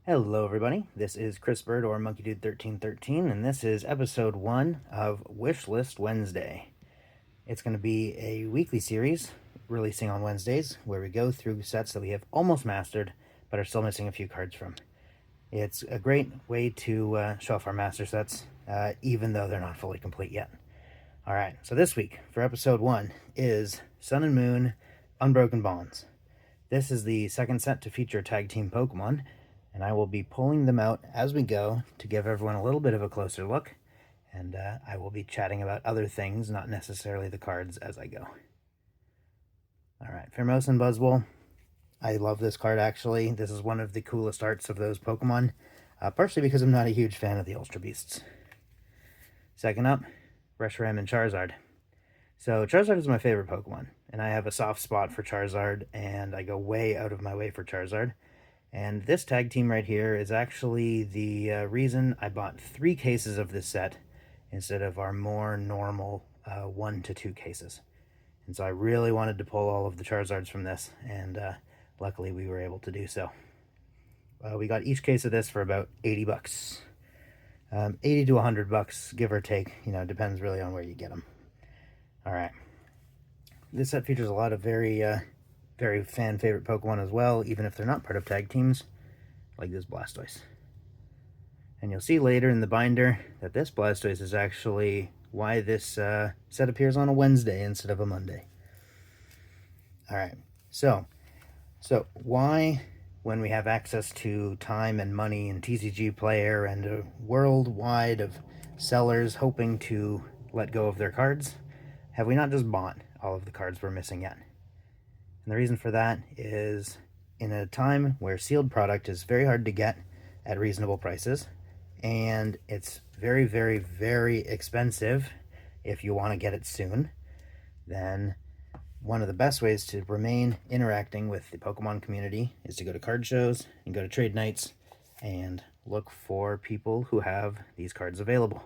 Hello everybody, this is Chris Bird or MonkeyDude1313 and this is episode 1 of Wishlist Wednesday. It's going to be a weekly series releasing on Wednesdays where we go through sets that we have almost mastered but are still missing a few cards from. It's a great way to show off our master sets even though they're not fully complete yet. Alright, so this week for episode 1 is Sun and Moon Unbroken Bonds. This is the second set to feature tag team Pokemon, and I will be pulling them out as we go to give everyone a little bit of a closer look, and I will be chatting about other things, not necessarily the cards, as I go. Alright, Fairmosa and Buzzwole. I love this card, actually. This is one of the coolest arts of those Pokemon, partially because I'm not a huge fan of the Ultra Beasts. Second up, Reshiram and Charizard. So Charizard is my favorite Pokemon, and I have a soft spot for Charizard, and I go way out of my way for Charizard. And this tag team right here is actually the reason I bought 3 cases of this set instead of our more normal 1 to 2 cases. And so I really wanted to pull all of the Charizards from this, and luckily we were able to do so. We got each case of this for about 80 bucks. 80 to 100 bucks, give or take, depends really on where you get them. Alright. This set features a lot of very fan favorite Pokemon as well, even if they're not part of tag teams, like this Blastoise. And you'll see later in the binder that this Blastoise is actually why this set appears on a Wednesday instead of a Monday. Alright, so why, when we have access to time and money and TCG Player and a worldwide of sellers hoping to let go of their cards, have we not just bought all of the cards we're missing yet? And the reason for that is in a time where sealed product is very hard to get at reasonable prices, and it's very, very, very expensive if you want to get it soon, then one of the best ways to remain interacting with the Pokemon community is to go to card shows and go to trade nights and look for people who have these cards available.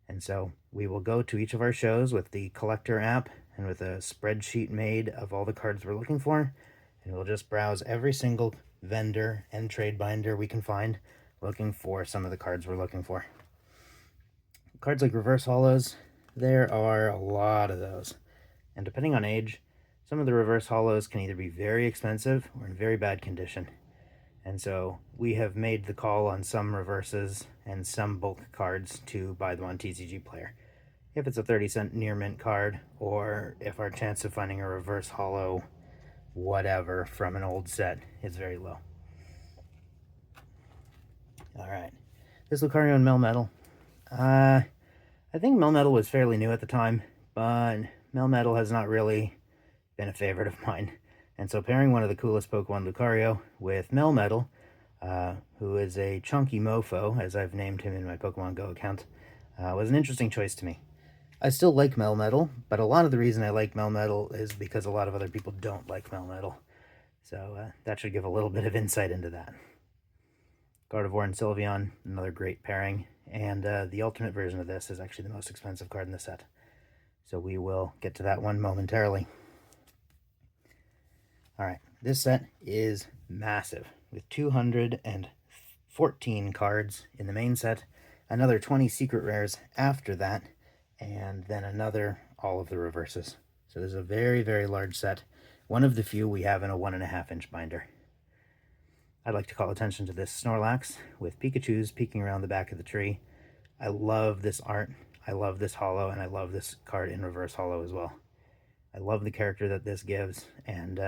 And so we will go to each of our shows with the collector app and with a spreadsheet made of all the cards we're looking for, and we'll just browse every single vendor and trade binder we can find looking for some of the cards we're looking for. Cards like reverse holos, there are a lot of those, and depending on age, some of the reverse holos can either be very expensive or in very bad condition. And so we have made the call on some reverses and some bulk cards to buy them on TCG Player. If it's a 30-cent near mint card, or if our chance of finding a reverse holo whatever from an old set is very low. Alright, this Lucario and Melmetal. I think Melmetal was fairly new at the time, but Melmetal has not really been a favorite of mine. And so pairing one of the coolest Pokemon, Lucario, with Melmetal, who is a chunky mofo, as I've named him in my Pokemon Go account, was an interesting choice to me. I still like Melmetal, but a lot of the reason I like Melmetal is because a lot of other people don't like Melmetal. So that should give a little bit of insight into that. Gardevoir and Sylveon, another great pairing, and the ultimate version of this is actually the most expensive card in the set. So we will get to that one momentarily. Alright, this set is massive, with 214 cards in the main set, another 20 secret rares after that, and then another, all of the reverses. So this is a very, very large set, one of the few we have in a 1.5-inch binder. I'd like to call attention to this Snorlax with Pikachus peeking around the back of the tree. I love this art, I love this holo, and I love this card in reverse holo as well. I love the character that this gives, and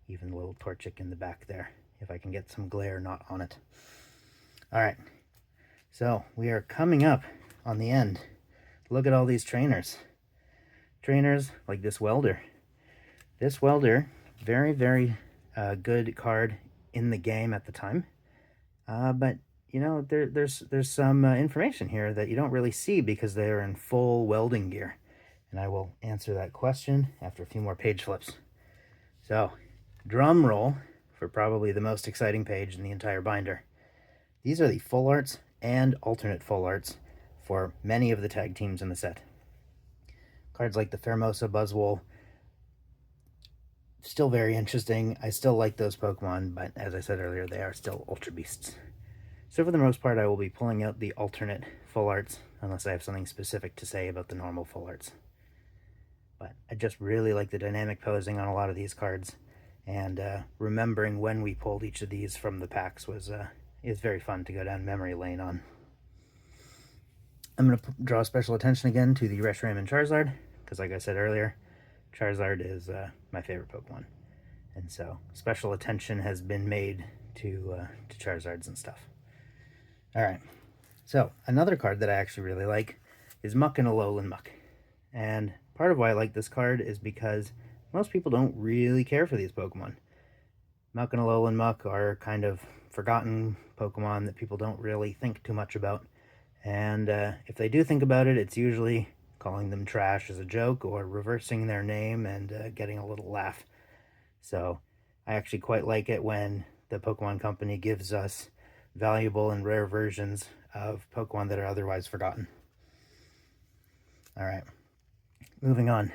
even the little Torchic in the back there, if I can get some glare not on it. Alright, so we are coming up on the end. Look at all these trainers. Trainers like this Welder. This Welder, very, very good card in the game at the time. But, there's some information here that you don't really see because they're in full welding gear. And I will answer that question after a few more page flips. So, drum roll for probably the most exciting page in the entire binder. These are the full arts and alternate full arts for many of the tag teams in the set. Cards like the Fairmosa, Buzzwole, still very interesting. I still like those Pokemon, but as I said earlier, they are still Ultra Beasts. So for the most part, I will be pulling out the alternate full arts, unless I have something specific to say about the normal full arts. But I just really like the dynamic posing on a lot of these cards, and remembering when we pulled each of these from the packs is very fun to go down memory lane on. I'm going to draw special attention again to the Reshiram and Charizard, because like I said earlier, Charizard is my favorite Pokemon. And so special attention has been made to Charizards and stuff. Alright, so another card that I actually really like is Muck and Alolan Muck. And part of why I like this card is because most people don't really care for these Pokemon. Muck and Alolan Muck are kind of forgotten Pokemon that people don't really think too much about. And if they do think about it, it's usually calling them trash as a joke or reversing their name and getting a little laugh. So I actually quite like it when the Pokemon Company gives us valuable and rare versions of Pokemon that are otherwise forgotten. Alright, moving on.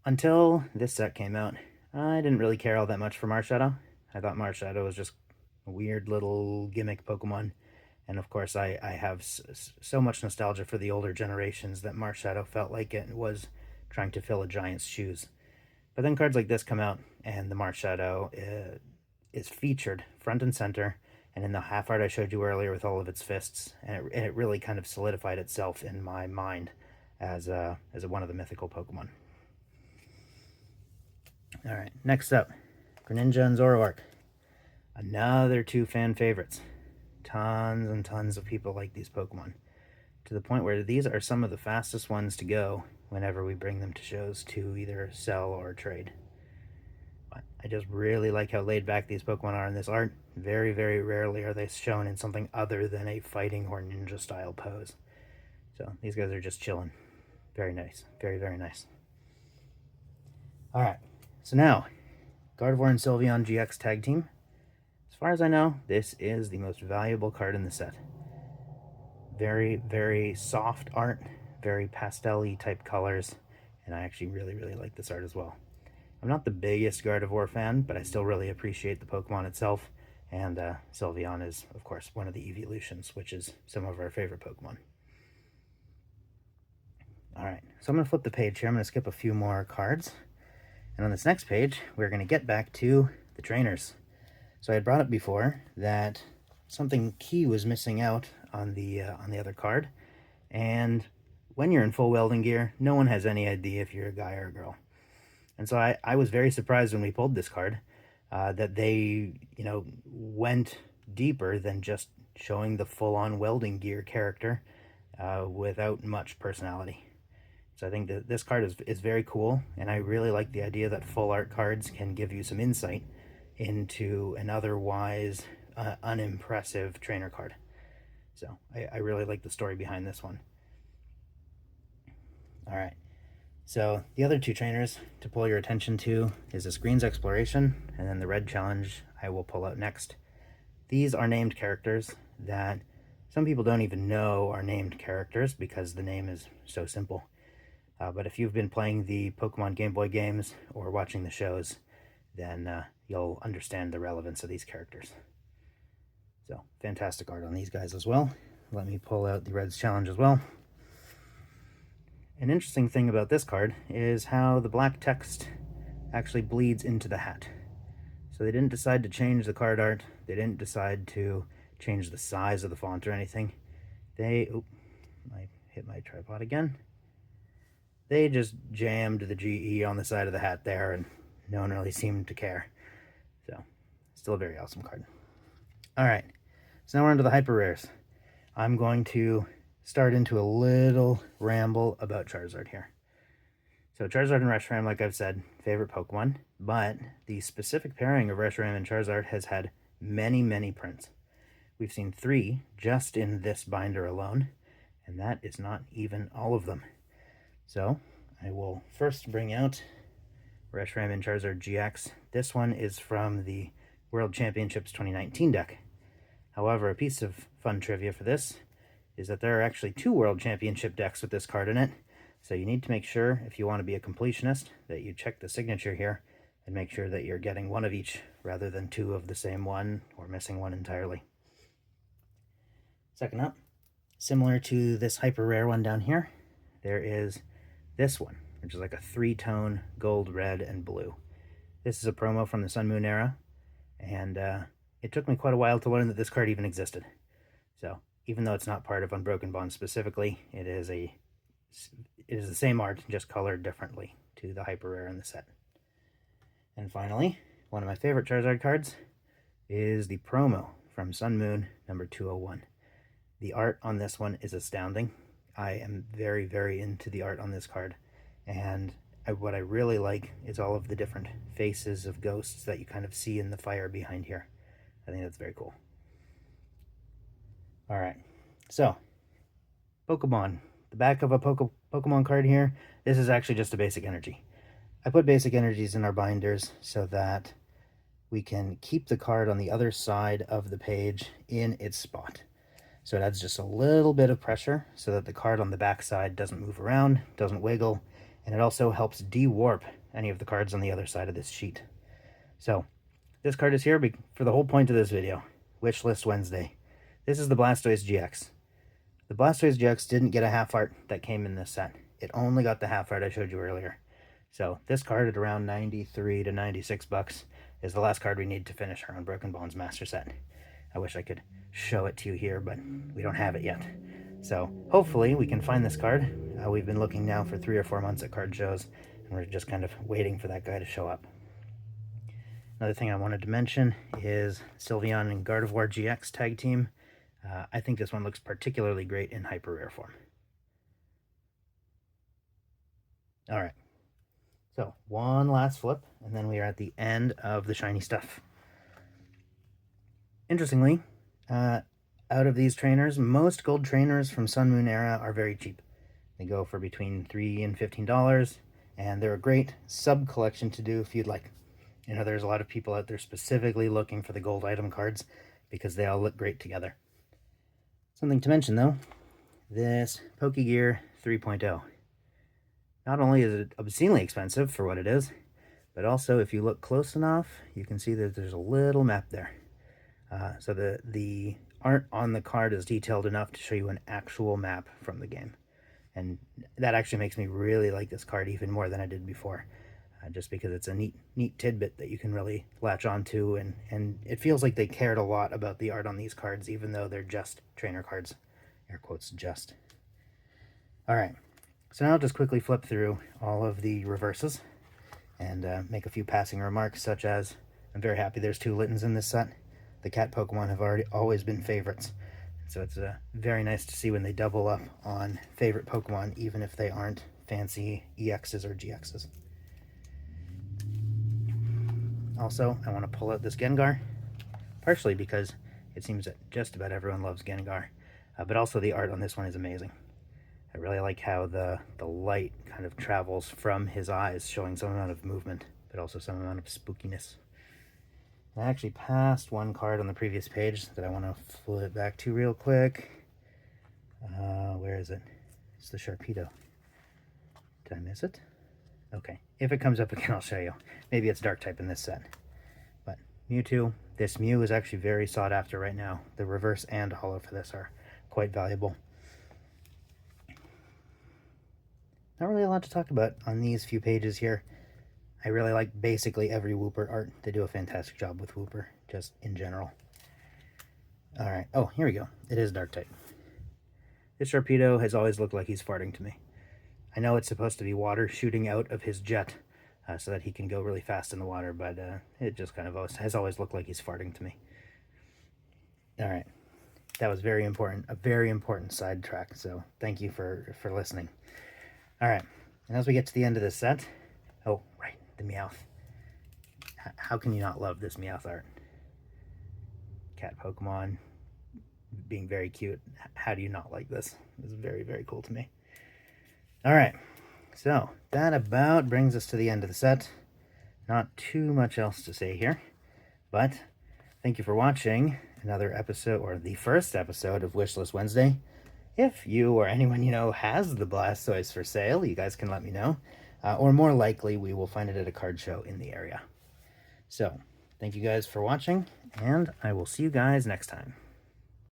Until this set came out, I didn't really care all that much for Marshadow. I thought Marshadow was just a weird little gimmick Pokemon. And of course, I have so much nostalgia for the older generations that Marshadow felt like it was trying to fill a giant's shoes. But then cards like this come out, and the Marshadow is featured front and center, and in the half art I showed you earlier with all of its fists, and it really kind of solidified itself in my mind as one of the mythical Pokemon. Alright, next up, Greninja and Zoroark. Another two fan favorites. Tons and tons of people like these Pokemon, to the point where these are some of the fastest ones to go whenever we bring them to shows to either sell or trade. But I just really like how laid back these Pokemon are in this art. Very, very rarely are they shown in something other than a fighting or ninja style pose. So these guys are just chilling. Very nice. Very, very nice. Alright, so now, Gardevoir and Sylveon GX Tag Team. As far as I know, this is the most valuable card in the set. Very, very soft art, very pastel-y type colors, and I actually really, really like this art as well. I'm not the biggest Gardevoir fan, but I still really appreciate the Pokemon itself, and Sylveon is, of course, one of the evolutions, which is some of our favorite Pokemon. Alright, so I'm going to flip the page here. I'm going to skip a few more cards, and on this next page, we're going to get back to the trainers. So I had brought up before that something key was missing out on the other card, and when you're in full welding gear, no one has any idea if you're a guy or a girl. And so I was very surprised when we pulled this card that they, went deeper than just showing the full-on welding gear character without much personality. So I think that this card is very cool, and I really like the idea that full art cards can give you some insight into an otherwise unimpressive trainer card. So I really like the story behind this one. Alright, so the other two trainers to pull your attention to is this Green's Exploration, and then the Red Challenge I will pull out next. These are named characters that some people don't even know are named characters because the name is so simple. But if you've been playing the Pokemon Game Boy games or watching the shows, then you'll understand the relevance of these characters. So, fantastic art on these guys as well. Let me pull out the Red's Challenge as well. An interesting thing about this card is how the black text actually bleeds into the hat. So they didn't decide to change the card art. They didn't decide to change the size of the font or anything. I hit my tripod again. They just jammed the GE on the side of the hat there, and no one really seemed to care. So, still a very awesome card. Alright, so now we're into the hyper rares. I'm going to start into a little ramble about Charizard here. So Charizard and Reshiram, like I've said, favorite Pokemon, but the specific pairing of Reshiram and Charizard has had many, many prints. We've seen 3 just in this binder alone, and that is not even all of them. So I will first bring out Reshiram and Charizard GX. This one is from the World Championships 2019 deck. However, a piece of fun trivia for this is that there are actually 2 World Championship decks with this card in it. So you need to make sure, if you want to be a completionist, that you check the signature here and make sure that you're getting one of each rather than two of the same one or missing one entirely. Second up, similar to this hyper rare one down here, there is this one, which is like a 3-tone gold, red, and blue. This is a promo from the Sun Moon era, and it took me quite a while to learn that this card even existed. So even though it's not part of Unbroken Bond specifically, it is the same art, just colored differently to the hyper rare in the set. And finally, one of my favorite Charizard cards is the promo from Sun Moon number 201. The art on this one is astounding. I am very, very into the art on this card, and what I really like is all of the different faces of ghosts that you kind of see in the fire behind here. I think that's very cool. Alright, so Pokemon. The back of a Pokemon card here, this is actually just a basic energy. I put basic energies in our binders so that we can keep the card on the other side of the page in its spot. So it adds just a little bit of pressure so that the card on the back side doesn't move around, doesn't wiggle, and it also helps de-warp any of the cards on the other side of this sheet. So this card is here for the whole point of this video, Wishlist Wednesday. This is the Blastoise GX. The Blastoise GX didn't get a half art that came in this set. It only got the half art I showed you earlier. So this card at around 93 to 96 bucks is the last card we need to finish our Unbroken Bonds Master Set. I wish I could show it to you here, but we don't have it yet. So hopefully we can find this card. We've been looking now for 3 or 4 months at card shows, and we're just kind of waiting for that guy to show up. Another thing I wanted to mention is Sylveon and Gardevoir GX tag team. I think this one looks particularly great in hyper rare form. Alright, so one last flip, and then we are at the end of the shiny stuff. Interestingly, out of these trainers, most gold trainers from Sun Moon era are very cheap. They go for between $3 and $15, and they're a great sub-collection to do if you'd like. You know, there's a lot of people out there specifically looking for the gold item cards because they all look great together. Something to mention, though, this Pokegear 3.0. Not only is it obscenely expensive for what it is, but also if you look close enough, you can see that there's a little map there. So the art on the card is detailed enough to show you an actual map from the game. And that actually makes me really like this card even more than I did before. Just because it's a neat tidbit that you can really latch onto, and it feels like they cared a lot about the art on these cards, even though they're just trainer cards. Air quotes, just. Alright, so now I'll just quickly flip through all of the reverses and make a few passing remarks, such as, I'm very happy there's 2 Littens in this set. The cat Pokemon have always been favorites, so it's very nice to see when they double up on favorite Pokemon, even if they aren't fancy EXs or GXs. Also, I want to pull out this Gengar, partially because it seems that just about everyone loves Gengar, but also the art on this one is amazing. I really like how the light kind of travels from his eyes, showing some amount of movement, but also some amount of spookiness. I actually passed one card on the previous page that I want to flip back to real quick. Where is it? It's the Sharpedo. Did I miss it? Okay, if it comes up again, I'll show you. Maybe it's dark type in this set. But Mewtwo, this Mew is actually very sought after right now. The reverse and holo for this are quite valuable. Not really a lot to talk about on these few pages here. I really like basically every Wooper art. They do a fantastic job with Wooper, just in general. Alright, oh, here we go. It is dark type. This Sharpedo has always looked like he's farting to me. I know it's supposed to be water shooting out of his jet so that he can go really fast in the water, but it just kind of has always looked like he's farting to me. Alright, that was very important, a very important sidetrack, so thank you for listening. Alright, and as we get to the end of this set, oh, right, the Meowth. How can you not love this Meowth art? Cat Pokemon being very cute. How do you not like this? It's very, very cool to me. Alright, so that about brings us to the end of the set. Not too much else to say here, but thank you for watching another episode, or the first episode of Wishlist Wednesday. If you or anyone you know has the Blastoise for sale, you guys can let me know. Or more likely, we will find it at a card show in the area. So, thank you guys for watching, and I will see you guys next time.